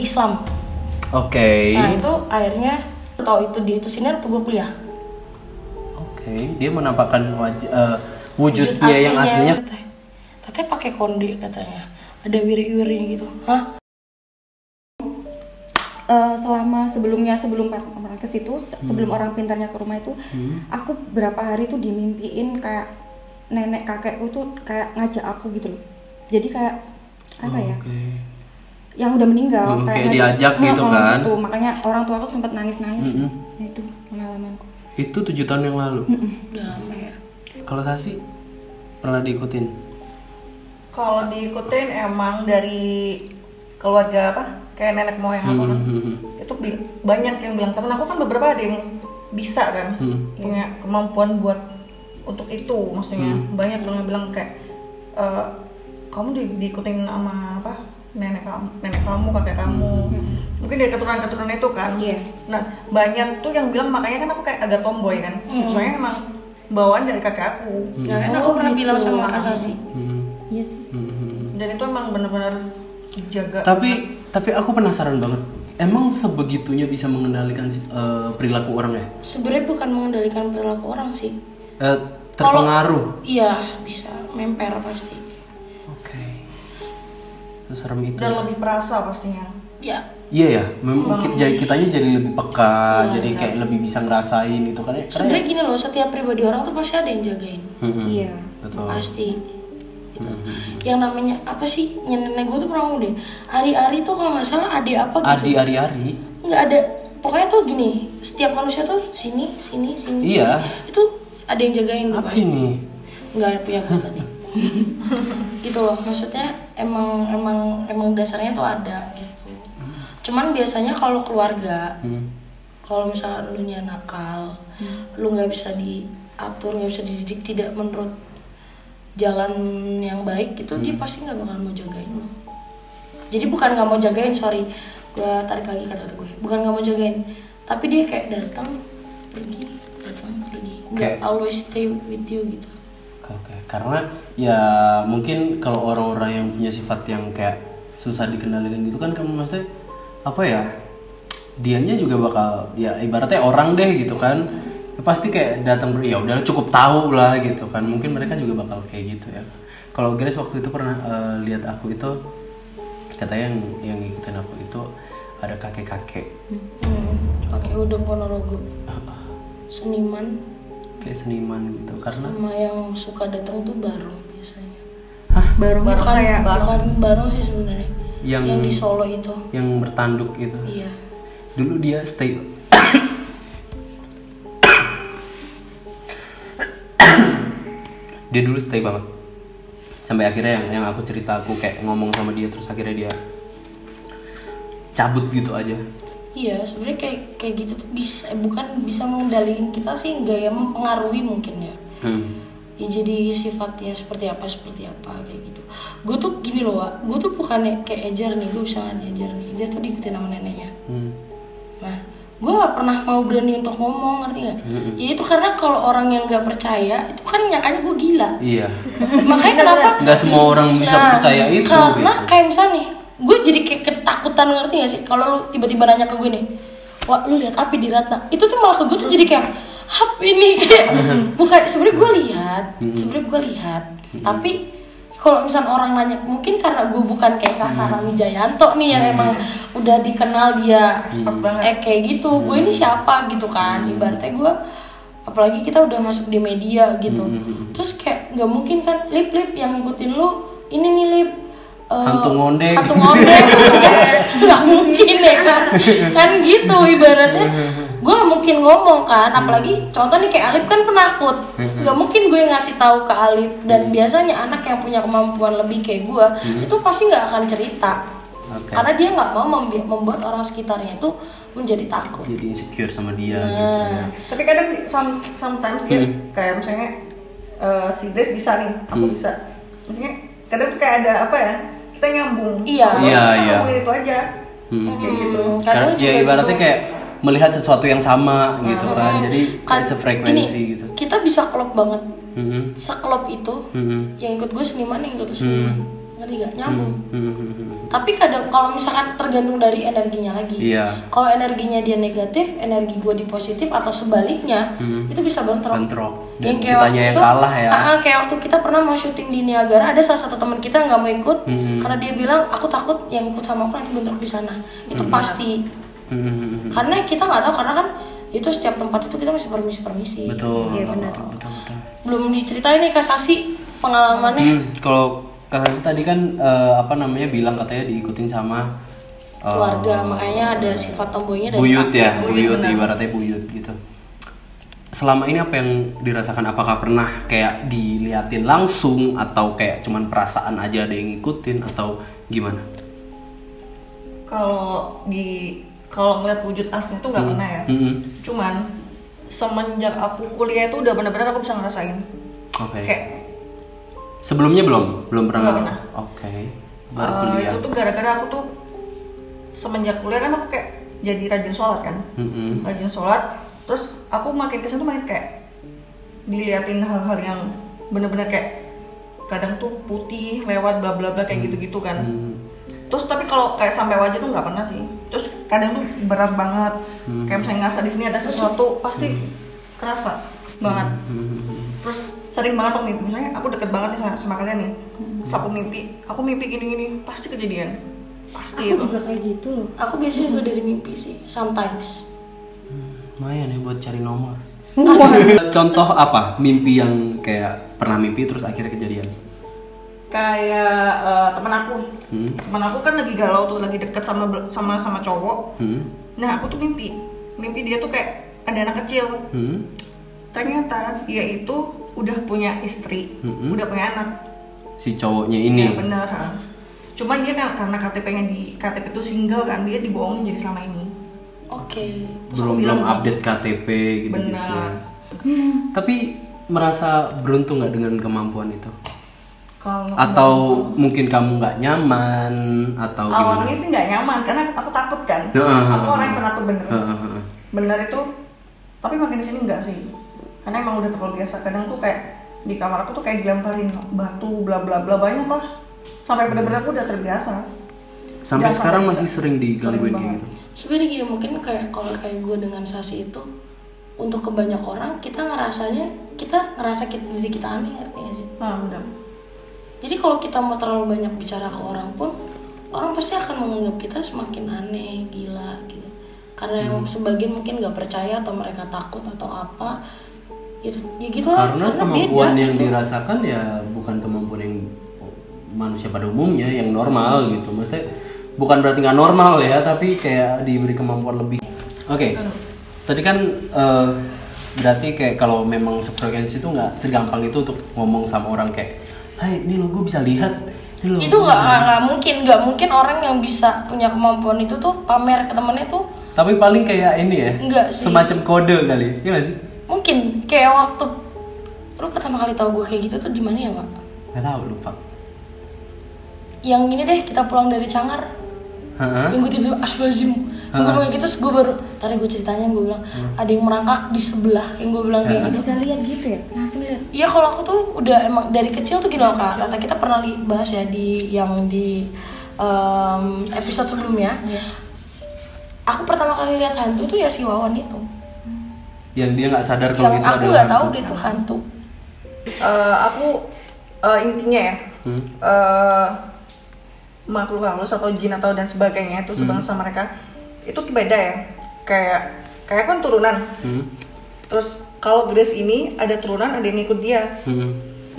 Islam. Oke. Nah itu akhirnya tahu itu dia itu senior waktu gue kuliah. Oke, dia menampakkan wujudnya yang aslinya. Teteh pakai konde katanya, ada wiri-wiri gitu. Hah? Sebelum orang ke situ, sebelum orang pintarnya ke rumah itu, aku berapa hari tuh dimimpiin kayak nenek kakekku tuh kayak ngajak aku gitu loh. Jadi kayak apa ya? Yang udah meninggal kayak diajak gitu kan. Gitu. Makanya orang tua aku sempat nangis-nangis. Nah, itu pengalamanku. Itu 7 tahun yang lalu. Udah lama ya. Kalau Sasi pernah diikutin? Kalau diikutin emang dari keluarga apa? Kayak nenek moyang aku kan. Itu banyak yang bilang, temen aku kan beberapa ada yang bisa kan, punya kemampuan buat untuk itu, maksudnya banyak yang bilang kayak kamu diikutin sama apa nenek kamu, kakek kamu, mungkin dari keturunan itu kan. Nah banyak tuh yang bilang, makanya kan aku kayak agak tomboy kan, soalnya emang bawaan dari kakek aku. Kan aku pernah bilang sama Kak Sasi. Iya sih. Dan itu emang bener-bener jaga. Tapi aku penasaran banget. Emang sebegitunya bisa mengendalikan perilaku orang ya? Sebenarnya bukan mengendalikan perilaku orang sih. Terpengaruh? Iya, bisa memper pasti. Oke. Serem itu. Dan lebih perasa pastinya. Ya. Iya ya, kitanya jadi lebih peka, jadi kayak lebih bisa ngerasain itu kan. Sebenarnya gini loh, setiap pribadi orang tuh pasti ada yang jagain. Iya. Betul. Pasti. Gitu. Yang namanya apa sih? Nenek gue tuh pernah ngomong deh, Ari-Ari tuh kalau nggak salah ade apa gitu. Ari-Ari? Nggak ada. Pokoknya tuh gini, setiap manusia tuh sini. Iya. Itu ada yang jagain tuh pasti. Ini? Nggak ada punya gue tadi. Gitu loh, maksudnya emang dasarnya tuh ada gitu. Cuman biasanya kalau keluarga, kalau misalnya lu nya nakal, lu nggak bisa diatur, nggak bisa dididik, tidak menurut jalan yang baik itu, dia pasti nggak bakal mau jagain lo. Jadi bukan nggak mau jagain, sorry, gue tarik lagi kata gue, bukan nggak mau jagain, tapi dia kayak datang pergi, nggak always stay with you gitu. Oke, karena ya mungkin kalau orang-orang yang punya sifat yang kayak susah dikendalikan gitu kan, kamu maksudnya apa ya? Dianya juga bakal ya ibaratnya orang deh gitu kan. Pasti kayak datang ya udah cukup tahu lah gitu kan, mungkin mereka juga bakal kayak gitu ya. Kalau Grace waktu itu pernah lihat aku itu, katanya yang ngikutin aku itu ada kakek Udeng Ponorogo, seniman, kayak seniman gitu. Karena sama yang suka datang tuh Barong biasanya. Barong bukan Barong sih sebenarnya, yang di Solo itu, yang bertanduk itu. Iya, dulu dia stay dia dulu stay banget sampai akhirnya yang aku cerita, aku kayak ngomong sama dia terus akhirnya dia cabut gitu aja. Iya, sebenarnya kayak gitu tuh bukan bisa mengendalikan kita sih, enggak ya, mempengaruhi mungkin ya. Ya jadi sifatnya seperti apa kayak gitu. Gue tuh gini loh, Wak, gue tuh bukannya kayak Ejar nih, gue bisa nggak Ejar tuh diikutin sama neneknya. Nah, gue nggak pernah mau berani untuk ngomong, ngerti nggak? Ya itu karena kalau orang yang nggak percaya itu kan nyangkanya gue gila. Iya. Makanya kenapa? Nggak semua orang bisa percaya itu. Karena gitu. kayak misalnya nih, gue jadi kayak ketakutan, ngerti nggak sih? Kalau lu tiba-tiba nanya ke gue nih, wah lu lihat api di Ratna, itu tuh malah ke gue tuh jadi kayak apa ini kayak bukan sebenarnya gue lihat, tapi kalau misalnya orang nanya, mungkin karena gue bukan kayak Kasara Wijayanto nih yang emang udah dikenal dia kayak gitu, gue ini siapa gitu kan, ibaratnya gue, apalagi kita udah masuk di media gitu, terus kayak nggak mungkin kan lip yang ngikutin lu ini nih lip hantu ngondek nggak mungkin ya kan gitu ibaratnya. Gue gak mungkin ngomong kan, apalagi contoh nih kayak Alip kan penakut, gak mungkin gue ngasih tahu ke Alip. Dan biasanya anak yang punya kemampuan lebih kayak gue itu pasti gak akan cerita, karena dia gak mau membuat orang sekitarnya itu menjadi takut, jadi insecure sama dia gitu ya. Tapi kadang sometimes dia kayak misalnya si Grace bisa nih, aku bisa, maksudnya kadang tuh kayak ada apa ya, kita nyambung. Iya. Ngomongin itu aja kayak gitu. Kadang ya ibaratnya gitu, kayak melihat sesuatu yang sama gitu kan, jadi kan sefrekuensi gitu. Kita bisa klop banget, seklop itu. Yang ikut gue seniman, yang ikut seniman, ngerti gak? Nyambung. Tapi kadang kalau misalkan tergantung dari energinya lagi. Iya. Kalau energinya dia negatif, energi gue di positif atau sebaliknya, itu bisa bentrok. Dan kitanya yang kalah ya. Kayak waktu kita pernah mau syuting di Niagara, ada salah satu teman kita nggak mau ikut karena dia bilang aku takut yang ikut sama aku nanti bentrok di sana. Itu pasti. Karena kita nggak tahu, karena kan itu setiap tempat itu kita masih permisi. Betul. Iya benar. Belum diceritain nih Kak Sasi pengalamannya. Kalau Kak Sasi tadi kan bilang katanya diikutin sama Keluarga, makanya ada sifat tomboynya dari buyut kakek. ya, buyut ibaratnya buyut gitu. Selama ini apa yang dirasakan? Apakah pernah kayak diliatin langsung atau kayak cuman perasaan aja ada yang ngikutin atau gimana? Kalau ngeliat wujud asli itu nggak pernah ya. Cuman semenjak aku kuliah itu udah benar-benar aku bisa ngerasain. Oke. Kayak sebelumnya belum pernah. Nggak pernah. Oke. Baru kuliah. Itu tuh gara-gara aku tuh semenjak kuliah kan aku kayak jadi rajin sholat kan. Rajin sholat. Terus aku makin kesana tuh makin kayak diliatin hal-hal yang bener-bener kayak kadang tuh putih lewat bla bla bla kayak gitu-gitu kan. Terus tapi kalau kayak sampai wajah tuh nggak pernah sih. Terus kadang tuh berat banget. Kayak misalnya ngerasa di sini ada sesuatu pasti kerasa banget. Terus sering banget aku mimpi, misalnya aku deket banget nih sama kalian nih. Terus aku mimpi gini-gini pasti kejadian. Pasti Aku itu. juga kayak gitu loh. Aku biasanya juga dari mimpi sih, sometimes. Lumayan ya buat cari nomor. Contoh apa mimpi yang kayak pernah mimpi terus akhirnya kejadian? Kayak teman aku kan lagi galau tuh, lagi deket sama cowok. Nah aku tuh mimpi dia tuh kayak ada anak kecil. Ternyata dia itu udah punya istri, udah punya anak. Si cowoknya ini. Ya bener. Cuman dia kan karena KTP-nya di KTP itu single kan, dia dibohongin jadi selama ini. Oke. Belum update KTP gitu. Benar. Tapi merasa beruntung nggak dengan kemampuan itu? Kalau mungkin kamu nggak nyaman atau awalnya gimana? sih nggak nyaman karena aku takut kan. Aku orang yang penakut bener. Bener itu. Tapi makin kesini enggak sih. Karena emang udah terlalu biasa. Kadang tuh kayak di kamar aku tuh kayak dilemparin batu bla bla bla banyak lah. Sampai bener-bener aku udah terbiasa. Sampai Jangan sekarang sampai masih bisa. sering digangguin Sering kayak banget. gitu. Sebenarnya gini, mungkin kalau kayak gue dengan Sasi itu, untuk ke banyak orang kita ngerasa diri kita aneh, ngerti gak sih? Nah, bener. Jadi kalau kita mau terlalu banyak bicara ke orang pun, orang pasti akan menganggap kita semakin aneh, gila gitu. Karena yang sebagian mungkin nggak percaya atau mereka takut atau apa, ya gitu lah. Karena kemampuan beda, yang gitu. dirasakan ya bukan kemampuan yang manusia pada umumnya yang normal gitu. Maksudnya bukan berarti nggak normal ya, tapi kayak diberi kemampuan lebih. Oke. Tadi kan berarti kayak kalau memang sefrekuensi itu nggak segampang itu untuk ngomong sama orang kayak, hai ini lo gue bisa lihat. Itu nggak mungkin orang yang bisa punya kemampuan itu tuh pamer ke temennya tuh. Tapi paling kayak ini ya, Enggak sih. semacam kode kali, iya nggak sih? Mungkin kayak waktu lu pertama kali tahu gue kayak gitu tuh di mana ya, Pak? Nggak tahu, lupa. Yang ini deh, kita pulang dari Cangar. Yang gue tiba-tiba astagfirullahaladzim. Gue bilang kayak gitu, terus gue baru tadi gue ceritanya, gue bilang ada yang merangkak di sebelah, yang gue bilang kayak gitu. Bisa lihat gitu ya, langsung lihat. Iya, kalau aku tuh udah emang dari kecil tuh gini loh Kak. Kata kita pernah bahas ya di episode sebelumnya. Aku pertama kali lihat hantu tuh ya si Wawan itu. Yang dia nggak sadar kalau Yang itu aku adalah nggak tahu hantu. dia tuh hantu. Intinya ya, makhluk halus atau jin atau dan sebagainya itu sebangsa mereka itu tuh beda ya. Kayak kan turunan. Terus kalau Grace ini ada turunan, ada yang ikut dia.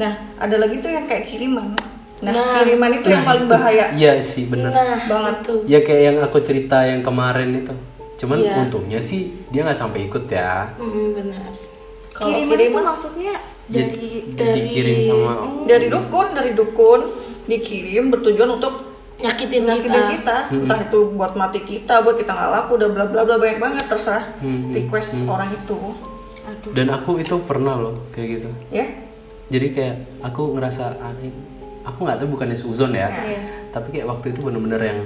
Nah, ada lagi tuh yang kayak kiriman. Nah, kiriman itu yang paling bahaya. Iya sih, bener. Nah, Banget. itu. Ya kayak yang aku cerita yang kemarin itu. Cuman Iya. untungnya sih dia nggak sampai ikut ya. Benar. Kalau Kiriman itu kiriman maksudnya Jadi dari- dikirim sama dari dukun dikirim bertujuan untuk Nyakitin kita. Entah itu buat mati kita, buat kita nggak laku, udah bla bla bla banyak banget terserah request orang itu. dan aku itu pernah loh kayak gitu. Ya. Jadi kayak aku ngerasa aneh. Aku nggak tahu bukannya suzon ya. Tapi kayak waktu itu bener-bener yang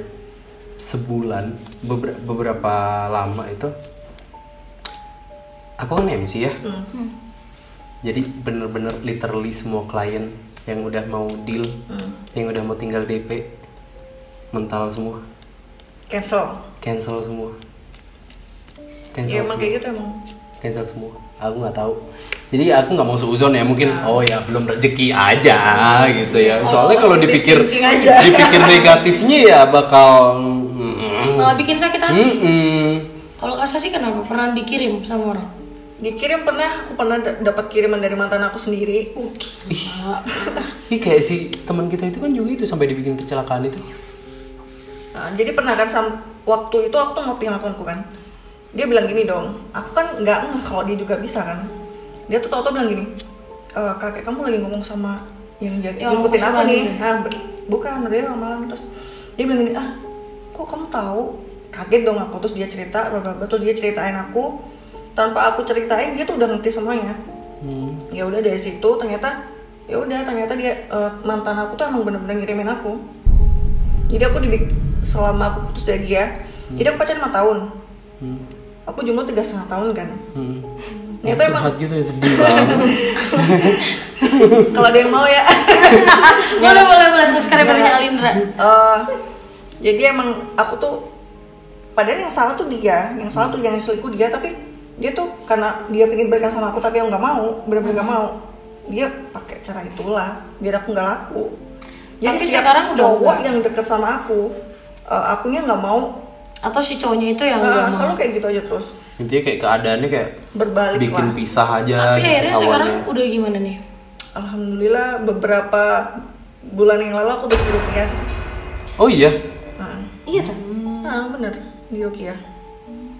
sebulan beberapa lama itu aku kan MC ya. Jadi bener-bener literally semua klien yang udah mau deal, yang udah mau tinggal DP, mental semua, cancel semua. Iya emang kayak gitu emang. Cancel semua. Aku nggak tahu. Jadi aku nggak mau seuzon ya, mungkin oh ya belum rezeki aja gitu ya. Soalnya kalau dipikir negatifnya ya bakal malah bikin sakit hati. Kalau Kak Sasi kenapa? Pernah dikirim sama orang? Dikirim pernah, aku pernah dapat kiriman dari mantan aku sendiri. Ini kayak si teman kita itu kan juga itu sampai dibikin kecelakaan itu. Nah, jadi pernah kan waktu itu aku tuh ngopi sama temanku kan. Dia bilang gini dong, aku kan nggak kalau dia juga bisa kan. Dia tuh tau-tau bilang gini, kakek kamu lagi ngomong sama yang ngikutin aku nih. Nah, bukan, dia malam terus dia bilang gini, kok kamu tahu? Kaget dong aku, terus dia cerita, terus dia ceritain aku, tanpa aku ceritain dia tuh udah ngerti semuanya. Ya udah dari situ ternyata dia mantan aku tuh emang bener-bener ngirimin aku. Jadi aku selama aku putus dari dia, jadi aku pacaran 5 tahun. Aku jomblo 3,5 tahun kan. Ya itu emang gitu ya, sedih banget. Kalau ada yang mau ya. boleh subscribernya Alindra. Jadi emang aku tuh padahal yang salah tuh dia, yang selingkuh dia, tapi dia tuh karena dia pengen balikan sama aku tapi aku nggak mau, benar-benar nggak mau. Dia pakai cara itulah biar aku nggak laku. Jadi tapi sekarang udah cowok yang deket sama akunya nggak mau. Atau si cowoknya itu yang nggak mau. Selalu kayak gitu aja terus. Intinya kayak keadaannya kayak berbalik bikin lah. pisah aja. Tapi akhirnya awalnya. sekarang udah gimana nih? Alhamdulillah beberapa bulan yang lalu aku udah di Rukiah sih. Oh iya? Iya tuh. Bener di Rukiah.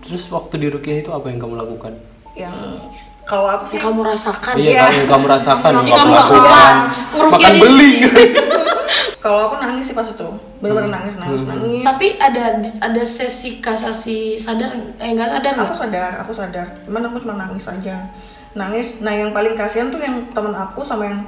Terus waktu di Rukiah itu apa yang kamu lakukan? Yang kalau aku sih Yang kamu rasakan. Iya, kamu rasakan, yang Kamu kamu lakukan. Makan beling. kalau aku nangis sih pas itu, benar-benar nangis. Tapi ada sesi kasasi sadar, nggak sadar nggak? Aku sadar. Cuman aku cuma nangis aja. Nangis. Nah yang paling kasihan tuh yang teman aku sama yang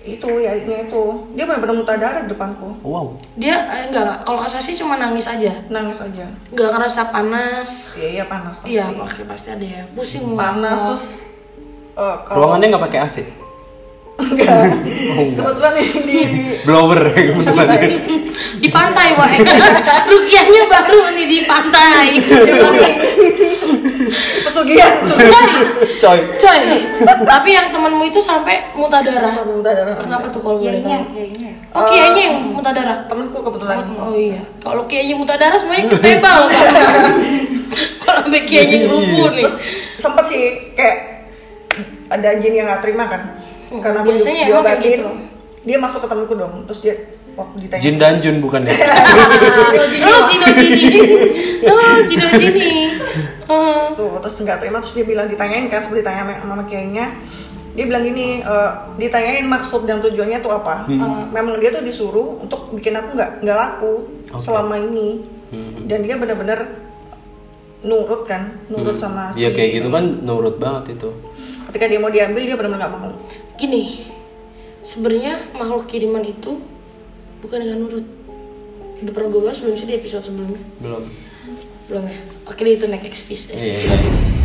itu, yaitnya itu. Dia benar-benar muntah darah di depanku. Wow. Dia enggak. Kalau kasasi cuma nangis aja. Nangis aja. Nggak ngerasa panas. Iya panas pasti. Iya, pasti ada ya. Pusing. Panas terus. Ruangannya nggak pakai AC? Enggak. Kebetulan di Blower kebetulan. Di pantai, Wak. Rukiahnya baru nih di pantai. pesugihan. Coy. Tapi yang temenmu itu sampai muntah darah. Kenapa tuh kalau boleh tahu? Kayaknya. Oh, kiainya yang muntah darah. Temenku kebetulan. Oh iya. Kalau kiainya muntah darah semuanya ketebal, Pak. Kalau sampai kiainya ngerubun nih. Terus sempet sih kayak ada jin yang nggak terima kan. Karena biasanya emang kayak gitu. Dia masuk ke temenku dong. Terus dia waktu ditanya. Jin dan Jun bukan ya? Jino Jini. Tuh, terus nggak terima, terus dia bilang ditanyain kan, seperti ditanya sama kiainya. Dia bilang gini, ditanyain maksud dan tujuannya tuh apa. Memang dia tuh disuruh untuk bikin aku nggak laku selama ini. Dan dia benar-benar nurut sama si. Iya kayak gitu kan, nurut banget itu. Ketika dia mau diambil, dia benar-benar nggak mau. Gini, sebenarnya makhluk kiriman itu bukan dengan nurut. Udah pernah gue bahas belum sih di episode sebelumnya? Belum Ya? Oke, itu next episode. Iya.